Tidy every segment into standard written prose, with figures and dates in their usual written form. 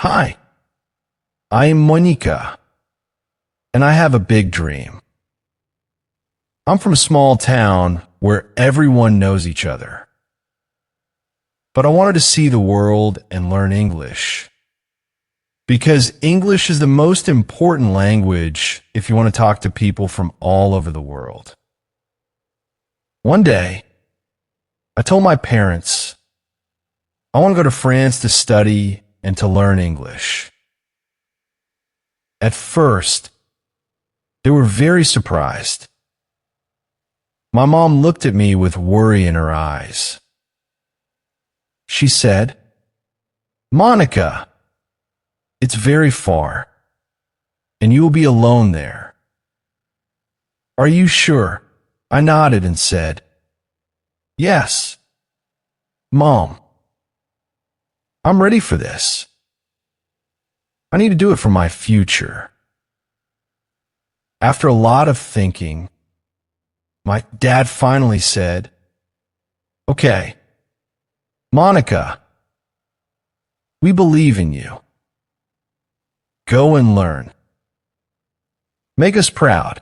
Hi, I am Monica, and I have a big dream. I'm from a small town where everyone knows each other. But I wanted to see the world and learn English. Because English is the most important language if you want to talk to people from all over the world. One day, I told my parents, I want to go to France to study and to learn English. At first, they were very surprised. My mom looked at me with worry in her eyes. She said, "Monica, it's very far, and you will be alone there." "Are you sure?" I nodded and said, "Yes, Mom, I'm ready for this. I need to do it for my future." After a lot of thinking, my dad finally said, "Okay, Monica, we believe in you. Go and learn. Make us proud."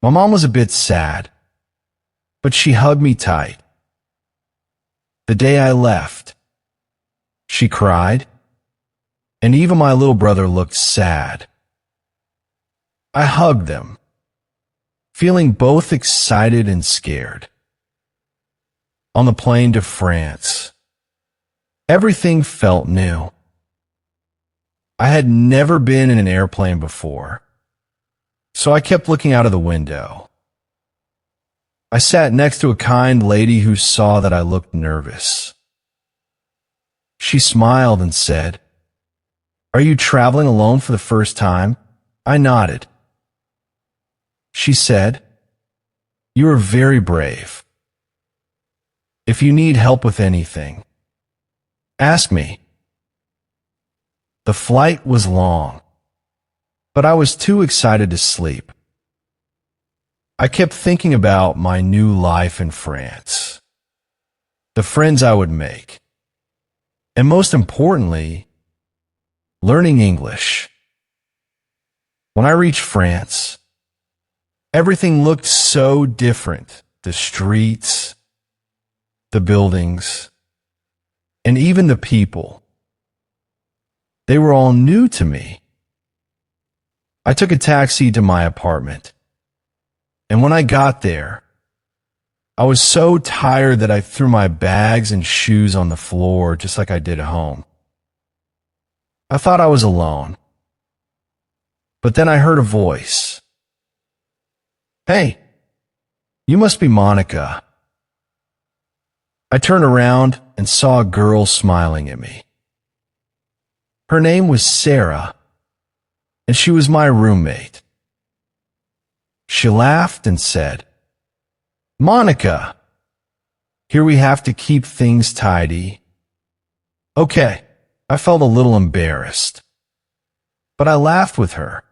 My mom was a bit sad, but she hugged me tight. The day I left, she cried, and even my little brother looked sad. I hugged them, feeling both excited and scared. On the plane to France, everything felt new. I had never been in an airplane before, so I kept looking out of the window. I sat next to a kind lady who saw that I looked nervous. She smiled and said, "Are you traveling alone for the first time?" I nodded. She said, "You are very brave. If you need help with anything, ask me." The flight was long, but I was too excited to sleep. I kept thinking about my new life in France, the friends I would make, and most importantly, learning English. When I reached France, everything looked so different. The streets, the buildings, and even the people. They were all new to me. I took a taxi to my apartment, and when I got there, I was so tired that I threw my bags and shoes on the floor just like I did at home. I thought I was alone, but then I heard a voice. "Hey, you must be Monica." I turned around and saw a girl smiling at me. Her name was Sarah, and she was my roommate. She laughed and said, "Monica, here we have to keep things tidy." Okay, I felt a little embarrassed, but I laughed with her.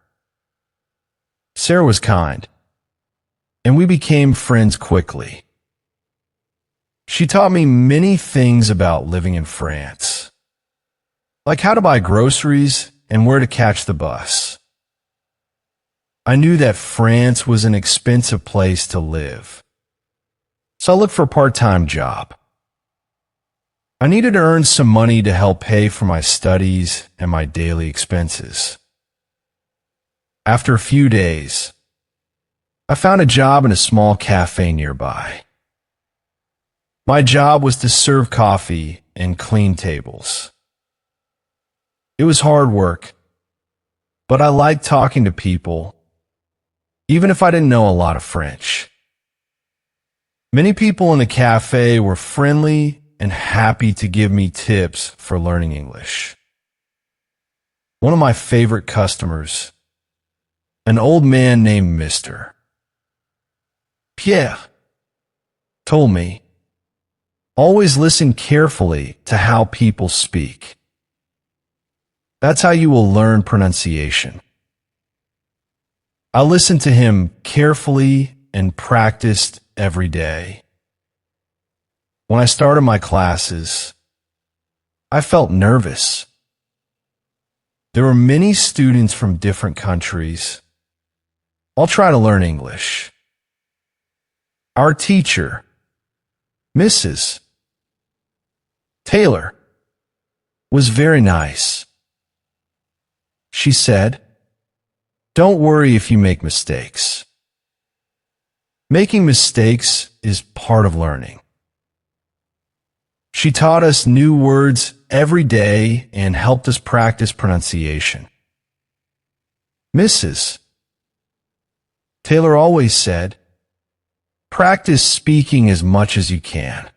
Sarah was kind, and we became friends quickly. She taught me many things about living in France, like how to buy groceries and where to catch the bus. I knew that France was an expensive place to live, so I looked for a part-time job. I needed to earn some money to help pay for my studies and my daily expenses. After a few days, I found a job in a small cafe nearby. My job was to serve coffee and clean tables. It was hard work, but I liked talking to people, even if I didn't know a lot of French. Many people in the cafe were friendly and happy to give me tips for learning English. One of my favorite customers, an old man named Mr. Pierre, told me, "Always listen carefully to how people speak. That's how you will learn pronunciation." I listened to him carefully and practiced every day. When I started my classes, I felt nervous. There were many students from different countries, all trying to learn English. Our teacher, Mrs. Taylor, was very nice. She said, "Don't worry if you make mistakes. Making mistakes is part of learning." She taught us new words every day and helped us practice pronunciation. Mrs. Taylor always said, "Practice speaking as much as you can.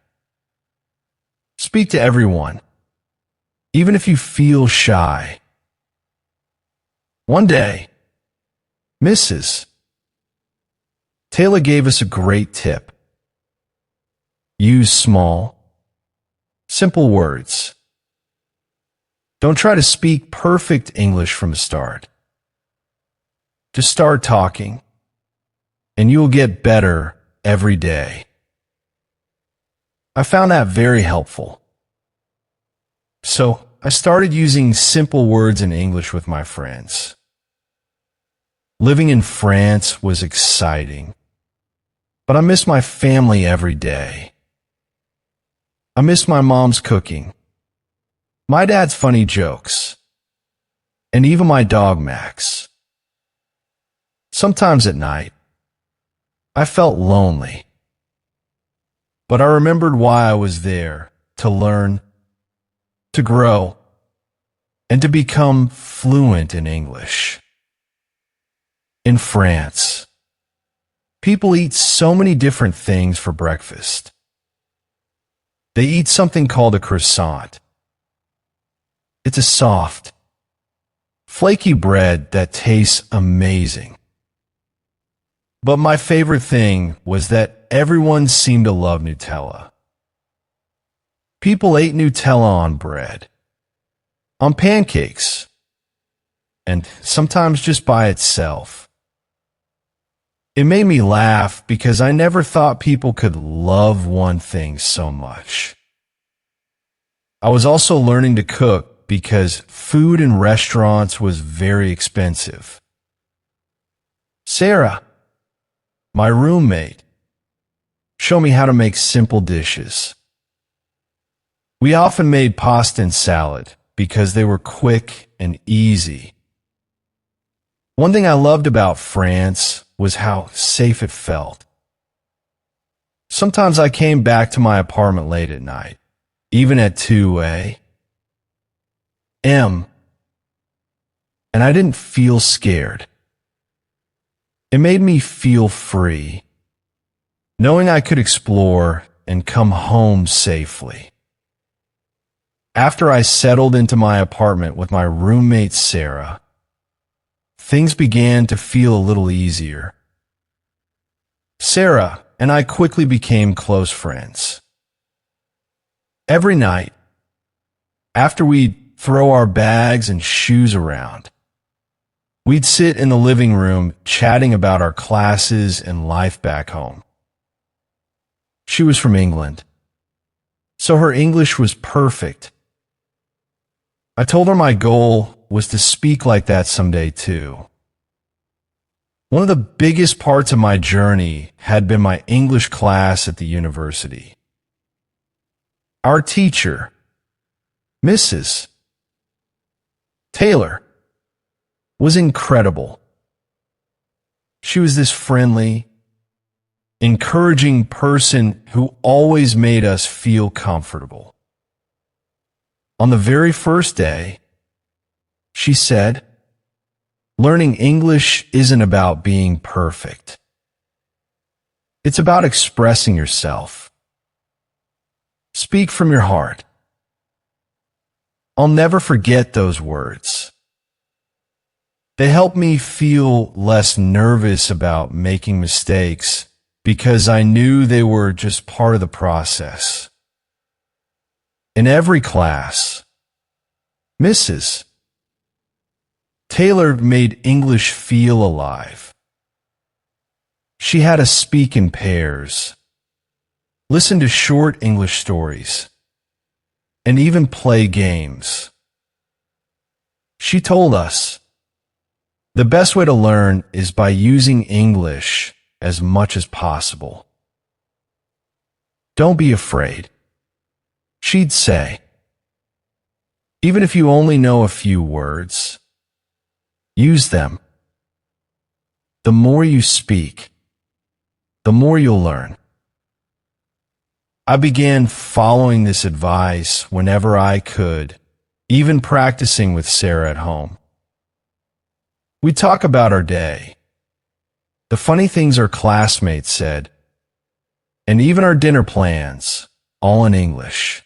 Speak to everyone, even if you feel shy." One day, Mrs. Taylor gave us a great tip. Use small, simple words. Don't try to speak perfect English from the start. Just start talking, and you will get better every day. I found that very helpful. So I started using simple words in English with my friends. Living in France was exciting, but I miss my family every day. I miss my mom's cooking, my dad's funny jokes, and even my dog Max. Sometimes at night, I felt lonely, but I remembered why I was there: to learn, to grow, and to become fluent in English. In France, people eat so many different things for breakfast. They eat something called a croissant. It's a soft, flaky bread that tastes amazing. But my favorite thing was that everyone seemed to love Nutella. People ate Nutella on bread, on pancakes, and sometimes just by itself. It made me laugh because I never thought people could love one thing so much. I was also learning to cook because food in restaurants was very expensive. Sarah, my roommate, showed me how to make simple dishes. We often made pasta and salad because they were quick and easy. One thing I loved about France was how safe it felt. Sometimes I came back to my apartment late at night, even at 2 a.m., and I didn't feel scared. It made me feel free, knowing I could explore and come home safely. After I settled into my apartment with my roommate Sarah, things began to feel a little easier. Sarah and I quickly became close friends. Every night, after we'd throw our bags and shoes around, we'd sit in the living room chatting about our classes and life back home. She was from England, so her English was perfect. I told her my goal was to speak like that someday too. One of the biggest parts of my journey had been my English class at the university. Our teacher, Mrs. Taylor, was incredible. She was this friendly, encouraging person who always made us feel comfortable. On the very first day, she said, "Learning English isn't about being perfect. It's about expressing yourself. Speak from your heart." I'll never forget those words. They helped me feel less nervous about making mistakes because I knew they were just part of the process. In every class, Mrs. Taylor made English feel alive. She had us speak in pairs, listen to short English stories, and even play games. She told us, the best way to learn is by using English as much as possible. Don't be afraid. She'd say, even if you only know a few words, use them. The more you speak, the more you'll learn. I began following this advice whenever I could, even practicing with Sarah at home. We'd talk about our day, the funny things our classmates said, and even our dinner plans, all in English.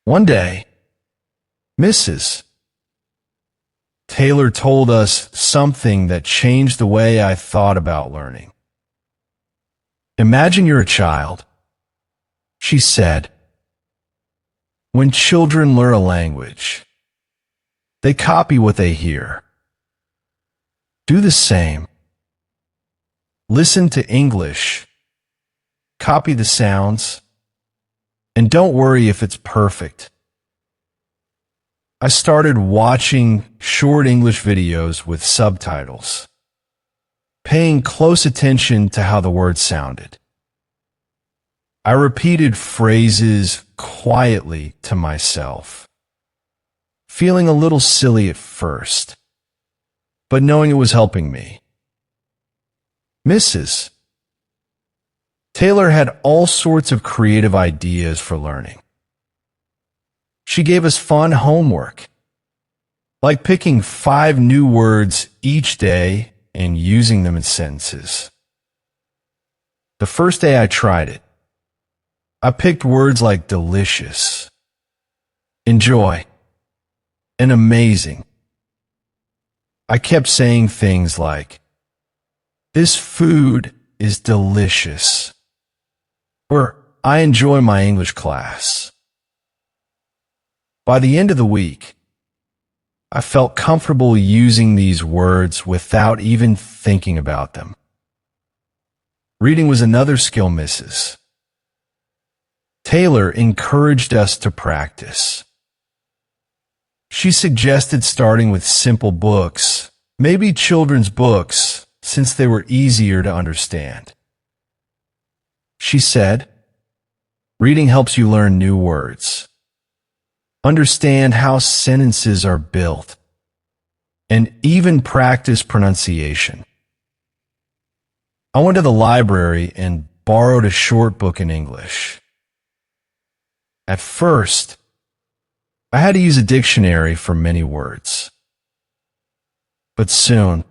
One day, Mrs. Taylor told us something that changed the way I thought about learning. Imagine you're a child. She said, when children learn a language, they copy what they hear. Do the same. Listen to English, copy the sounds, and don't worry if it's perfect. I started watching short English videos with subtitles, paying close attention to how the words sounded. I repeated phrases quietly to myself, feeling a little silly at first, but knowing it was helping me. Mrs. Taylor had all sorts of creative ideas for learning. She gave us fun homework, like picking 5 new words each day and using them in sentences. The first day I tried it, I picked words like delicious, enjoy, and amazing. I kept saying things like, this food is delicious, or I enjoy my English class. By the end of the week, I felt comfortable using these words without even thinking about them. Reading was another skill Mrs. Taylor encouraged us to practice. She suggested starting with simple books, maybe children's books, since they were easier to understand. She said, reading helps you learn new words, understand how sentences are built, and even practice pronunciation. I went to the library and borrowed a short book in English. At first, I had to use a dictionary for many words. But soon,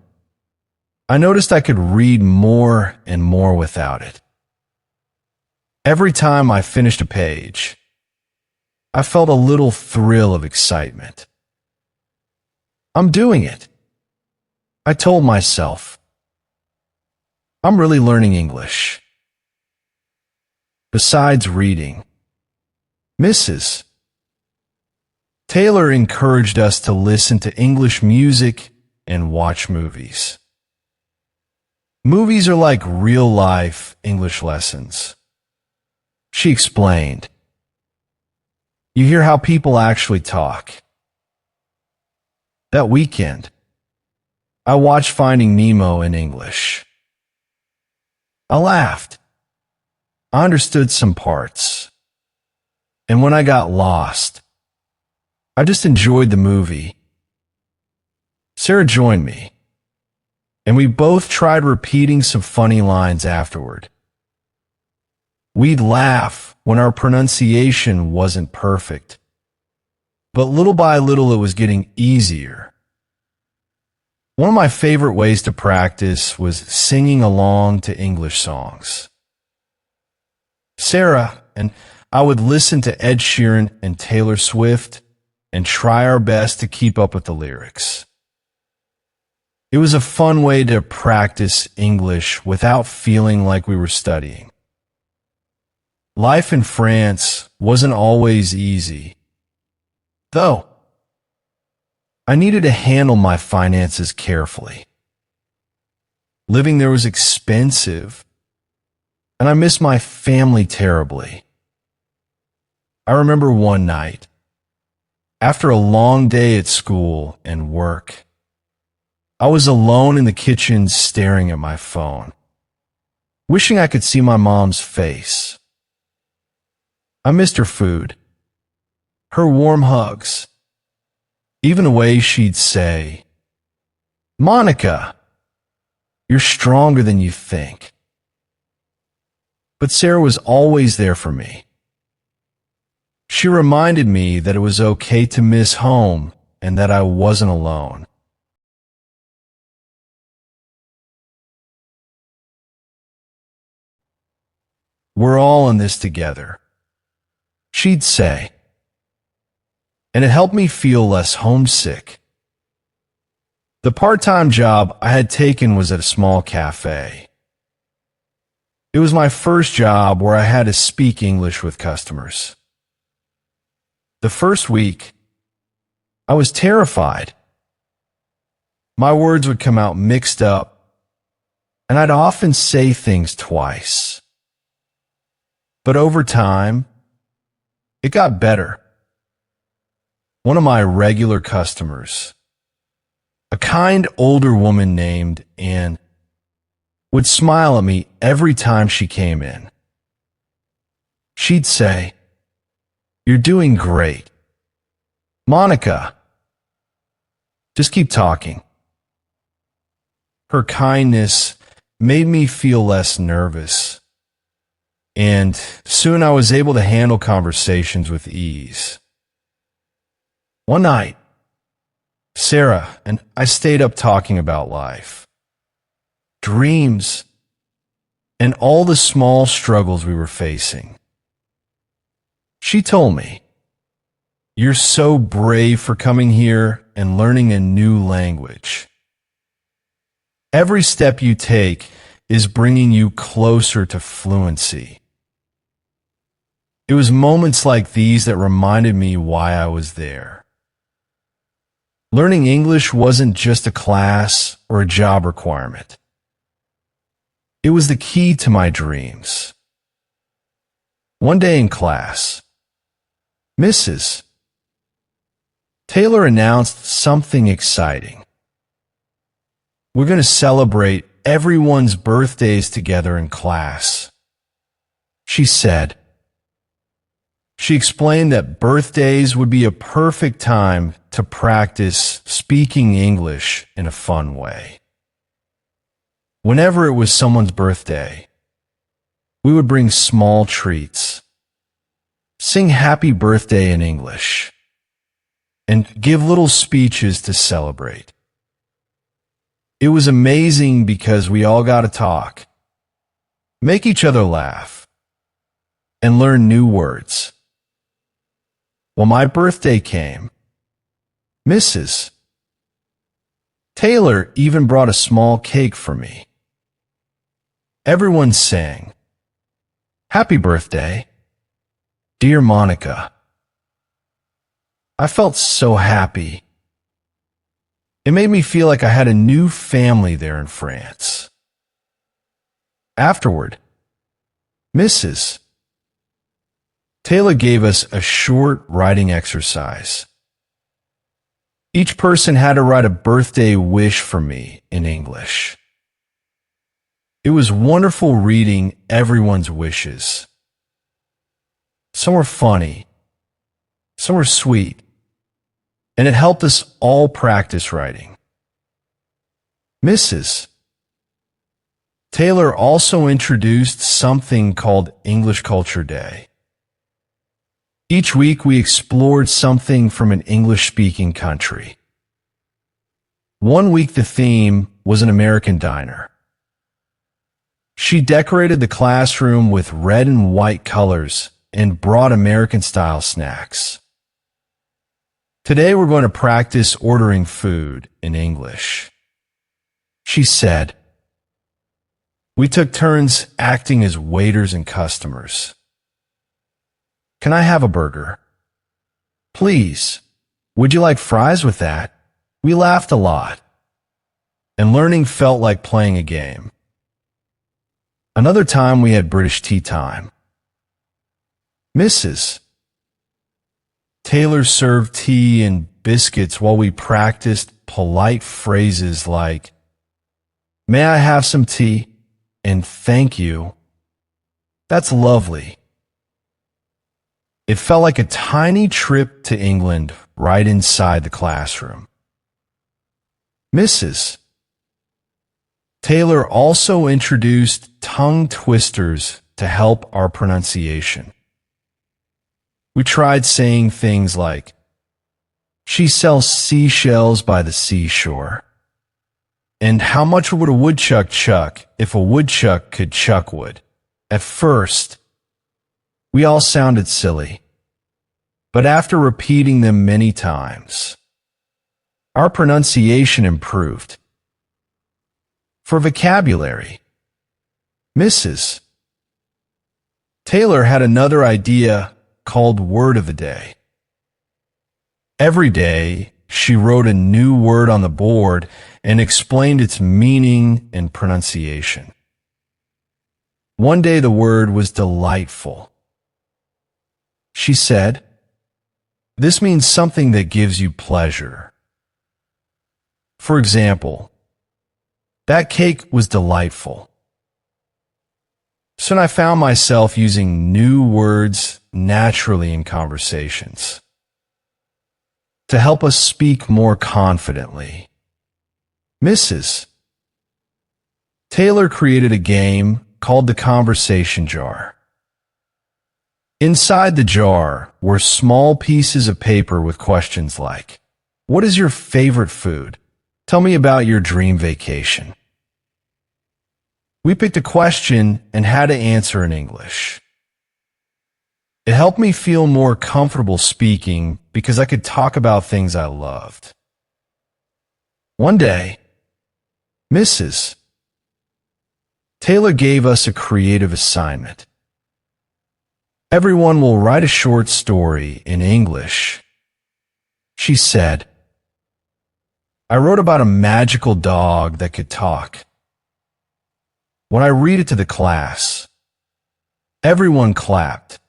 I noticed I could read more and more without it. Every time I finished a page, I felt a little thrill of excitement. I'm doing it, I told myself. I'm really learning English. Besides reading, Mrs. Taylor encouraged us to listen to English music and watch movies. Movies are like real-life English lessons. She explained. You hear how people actually talk. That weekend, I watched Finding Nemo in English. I laughed. I understood some parts. And when I got lost, I just enjoyed the movie. Sarah joined me, and we both tried repeating some funny lines afterward. We'd laugh when our pronunciation wasn't perfect, but little by little it was getting easier. One of my favorite ways to practice was singing along to English songs. Sarah and I would listen to Ed Sheeran and Taylor Swift and try our best to keep up with the lyrics. It was a fun way to practice English without feeling like we were studying. Life in France wasn't always easy, though. I needed to handle my finances carefully. Living there was expensive, and I missed my family terribly. I remember one night, After a long day at school and work, I was alone in the kitchen staring at my phone, wishing I could see my mom's face. I missed her food, her warm hugs, even the way she'd say, "Monica, you're stronger than you think." But Sarah was always there for me. She reminded me that it was okay to miss home and that I wasn't alone. "We're all in this together," she'd say, and it helped me feel less homesick. The part-time job I had taken was at a small cafe. It was my first job where I had to speak English with customers. The first week, I was terrified. My words would come out mixed up, and I'd often say things twice. But over time, it got better. One of my regular customers, a kind older woman named Anne, would smile at me every time she came in. She'd say, "You're doing great. Monica, just keep talking." Her kindness made me feel less nervous, and soon I was able to handle conversations with ease. One night, Sarah and I stayed up talking about life, dreams, and all the small struggles we were facing. She told me, "You're so brave for coming here and learning a new language. Every step you take is bringing you closer to fluency." It was moments like these that reminded me why I was there. Learning English wasn't just a class or a job requirement. It was the key to my dreams. One day in class, Mrs. Taylor announced something exciting. "We're going to celebrate everyone's birthdays together in class," she said. She explained that birthdays would be a perfect time to practice speaking English in a fun way. Whenever it was someone's birthday, we would bring small treats, sing happy birthday in English, and give little speeches to celebrate. It was amazing because we all got to talk, make each other laugh, and learn new words. When my birthday came, Mrs. Taylor even brought a small cake for me. Everyone sang, "Happy birthday, dear Monica." I felt so happy. It made me feel like I had a new family there in France. Afterward, Mrs. Taylor gave us a short writing exercise. Each person had to write a birthday wish for me in English. It was wonderful reading everyone's wishes. Some were funny, some were sweet, and it helped us all practice writing. Mrs. Taylor also introduced something called English Culture Day. Each week we explored something from an English-speaking country. One week the theme was an American diner. She decorated the classroom with red and white colors and brought American-style snacks. Today we're going to practice ordering food in English. She said, we took turns acting as waiters and customers. "Can I have a burger?" "Please. Would you like fries with that?" We laughed a lot, and learning felt like playing a game. Another time we had British tea time. Mrs. Taylor served tea and biscuits while we practiced polite phrases like, "May I have some tea?" and "Thank you." That's lovely. It felt like a tiny trip to England right inside the classroom. Mrs. Taylor also introduced tongue twisters to help our pronunciation. We tried saying things like, "She sells seashells by the seashore." And "How much would a woodchuck chuck if a woodchuck could chuck wood?" At first, we all sounded silly, but after repeating them many times, our pronunciation improved. For vocabulary, Mrs. Taylor had another idea called Word of the Day. Every day, she wrote a new word on the board and explained its meaning and pronunciation. One day the word was delightful. She said, "This means something that gives you pleasure." For example, "That cake was delightful." Soon I found myself using new words naturally in conversations to help us speak more confidently. Mrs. Taylor created a game called the conversation jar. Inside the jar were small pieces of paper with questions like, "What is your favorite food? Tell me about your dream vacation." We picked a question and had to answer in English. It helped me feel more comfortable speaking because I could talk about things I loved. One day, Mrs. Taylor gave us a creative assignment. Everyone will write a short story in English. She said, "I wrote about a magical dog that could talk." When I read it to the class, everyone clapped,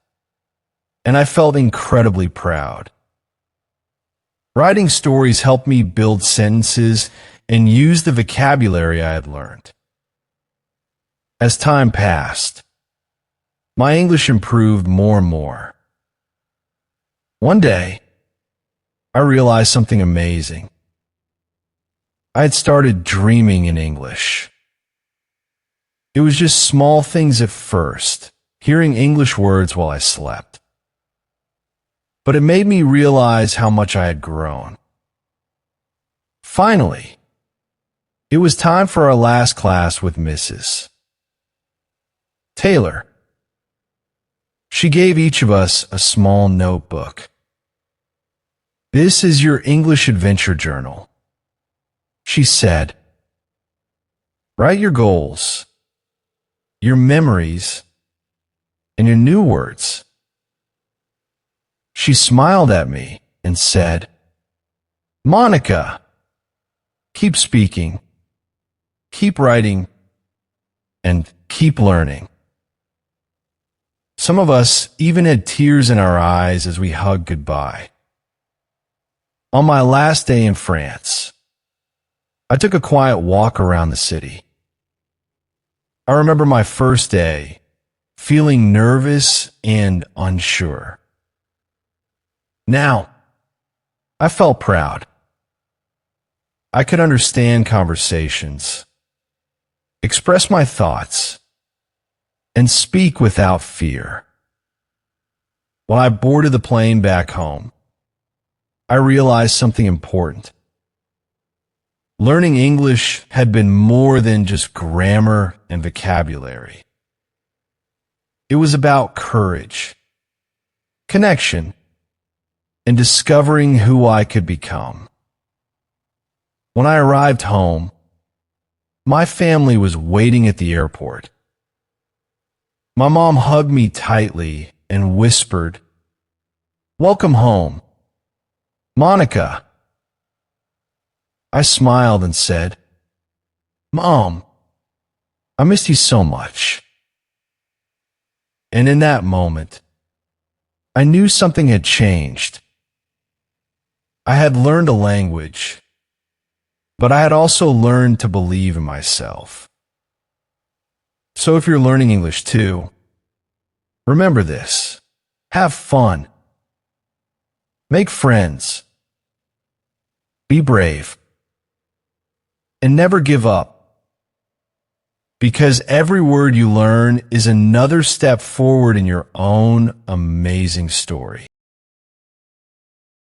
and I felt incredibly proud. Writing stories helped me build sentences and use the vocabulary I had learned. As time passed, my English improved more and more. One day, I realized something amazing. I had started dreaming in English. It was just small things at first, hearing English words while I slept. But it made me realize how much I had grown. Finally, it was time for our last class with Mrs. Taylor. She gave each of us a small notebook. "This is your English adventure journal," she said. "Write your goals, your memories, and your new words." She smiled at me and said, "Monica, keep speaking, keep writing, and keep learning." Some of us even had tears in our eyes as we hugged goodbye. On my last day in France, I took a quiet walk around the city. I remember my first day, feeling nervous and unsure. Now, I felt proud. I could understand conversations, express my thoughts, and speak without fear. When I boarded the plane back home, I realized something important. Learning English had been more than just grammar and vocabulary. It was about courage, connection, and discovering who I could become. When I arrived home, my family was waiting at the airport. My mom hugged me tightly and whispered, "Welcome home, Monica." I smiled and said, "Mom, I missed you so much." And in that moment, I knew something had changed. I had learned a language, but I had also learned to believe in myself. So if you're learning English too, remember this. Have fun. Make friends. Be brave. And never give up. Because every word you learn is another step forward in your own amazing story.